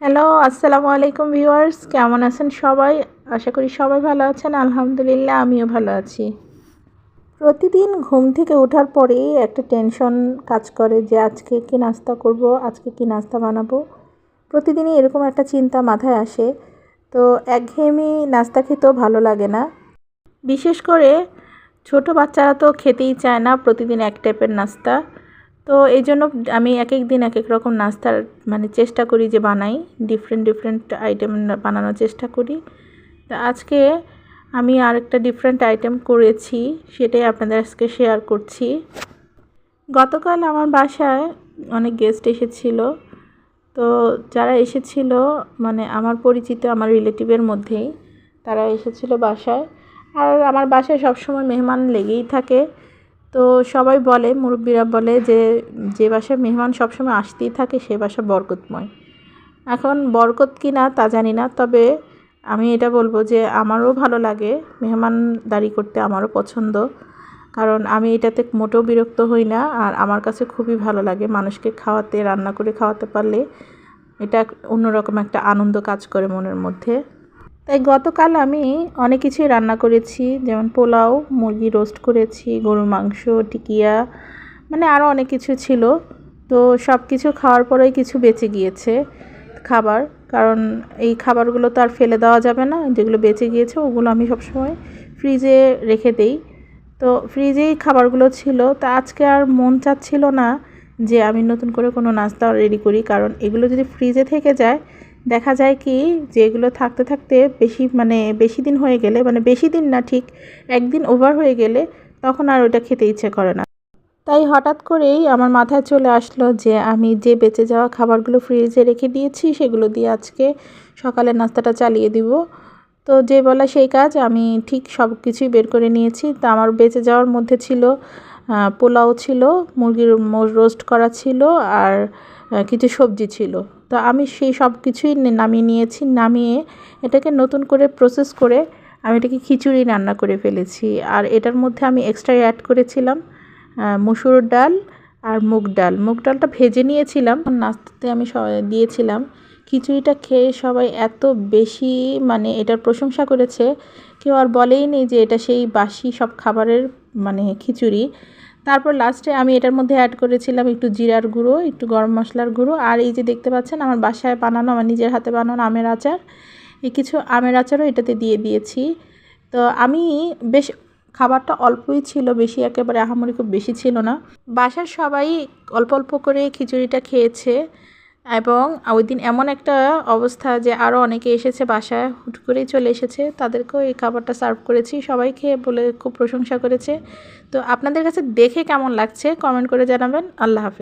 Hello, আসসালামু আলাইকুম viewers, কেমন আছেন সবাই? আশা করি সবাই ভালো আছেন। আলহামদুলিল্লাহ আমিও ভালো আছি। প্রতিদিন ঘুম থেকে ওঠার পরেই একটা টেনশন কাজ করে যে আজকে কি নাস্তা করব, আজকে কি নাস্তা বানাবো। প্রতিদিনই এরকম একটা চিন্তা মাথায় আসে। তো একঘেয়েমি নাস্তা খেতেও ভালো লাগে না। বিশেষ করে ছোট বাচ্চারা তো খেতেই চায় না প্রতিদিন এক টাইপের নাস্তা। তো এই জন্য আমি এক এক দিন এক এক রকম নাস্তার চেষ্টা করি যে বানাই, ডিফারেন্ট ডিফারেন্ট আইটেম বানানোর চেষ্টা করি। তো আজকে আমি আরেকটা ডিফারেন্ট আইটেম করেছি, সেটাই আপনাদের আজকে শেয়ার করছি। গতকাল আমার বাসায় অনেক গেস্ট এসেছিল। তো যারা এসেছিল আমার পরিচিত, আমার রিলেটিভের মধ্যেই তারা এসেছিল বাসায়। আর আমার বাসায় সবসময় মেহমান লেগেই থাকে। তো সবাই বলে, মুরব্বীরা বলে যে যে বাসায় মেহমান সবসময় আসতেই থাকে সে বাসা বরকতময়। এখন বরকত কি না তা জানি না, তবে আমি এটা বলবো যে আমারও ভালো লাগে, মেহমানদারি করতে আমারও পছন্দ। কারণ আমি এটাতে মোটেও বিরক্ত হই না, আর আমার কাছে খুবই ভালো লাগে মানুষকে খাওয়াতে, রান্না করে খাওয়াতে পারলে এটা অন্যরকম একটা আনন্দ কাজ করে মনের মধ্যে। তাই গতকাল আমি অনেক কিছুই রান্না করেছি, যেমন পোলাও, মুরগি রোস্ট করেছি, গরুর মাংস, টিকিয়া, আরও অনেক কিছু ছিল। তো সব কিছু খাওয়ার পরেই কিছু বেঁচে গিয়েছে খাবার, কারণ এই খাবারগুলো তো আর ফেলে দেওয়া যাবে না। যেগুলো বেঁচে গিয়েছে ওগুলো আমি সবসময় ফ্রিজে রেখে দেই। তো ফ্রিজেই খাবারগুলো ছিল। তা আজকে আর মন চাচ্ছিল না যে আমি নতুন করে কোনো নাস্তা রেডি করি, কারণ এগুলো যদি ফ্রিজে থেকে যায় দেখা যায় কি যে এগুলো থাকতে থাকতে বেশি দিন হয়ে গেলে, বেশি দিন না, ঠিক একদিন ওভার হয়ে গেলে তখন আর ওটা খেতে ইচ্ছে করে না। তাই হঠাৎ করেই আমার মাথায় চলে আসলো যে আমি যে বেঁচে যাওয়া খাবারগুলো ফ্রিজে রেখে দিয়েছি সেগুলো দিয়ে আজকে সকালের নাস্তাটা চালিয়ে দিব। তো যে বলা সেই কাজ, আমি ঠিক সব কিছুই বের করে নিয়েছি। তা আমার বেঁচে যাওয়ার মধ্যে ছিল পোলাও ছিল, মুরগির রোস্ট করা ছিল, আর কিছু সবজি ছিল। তো আমি সেই সব কিছুই নামিয়ে নিয়েছি। নামিয়ে এটাকে নতুন করে প্রসেস করে আমি এটাকে খিচুড়ি রান্না করে ফেলেছি। আর এটার মধ্যে আমি এক্সট্রা অ্যাড করেছিলাম মসুর ডাল আর মুগ ডাল। মুগ ডালটা ভেজে নিয়েছিলাম, নাস্তাতে আমি দিয়েছিলাম। খিচুড়িটা খেয়ে সবাই এত বেশি এটার প্রশংসা করেছে, কেউ আর বলেই নেই যে এটা সেই বাসি সব খাবারের খিচুড়ি। তারপর লাস্টে আমি এটার মধ্যে অ্যাড করেছিলাম একটু জিরার গুঁড়ো, একটু গরম মশলার গুঁড়ো, আর এই যে দেখতে পাচ্ছেন আমার বাসায় বানানো, আমার নিজের হাতে বানানো আমের আচার। এই কিছু আমের আচারও এটাতে দিয়ে দিয়েছি। তো আমি বেশ, খাবারটা অল্পই ছিল, বেশি একেবারে আহামরি খুব বেশি ছিল না। বাসার সবাই অল্প অল্প করে খিচুড়িটা খেয়েছে। এবং ওই দিন এমন একটা অবস্থা যে আরও অনেকে এসেছে, বাসায় হুট করেই চলে এসেছে, তাদেরকেও এই খাবারটা সার্ভ করেছি। সবাই খেয়ে বলে খুব প্রশংসা করেছে। তো আপনাদের কাছে দেখে কেমন লাগছে কমেন্ট করে জানাবেন। আল্লাহ হাফেজ।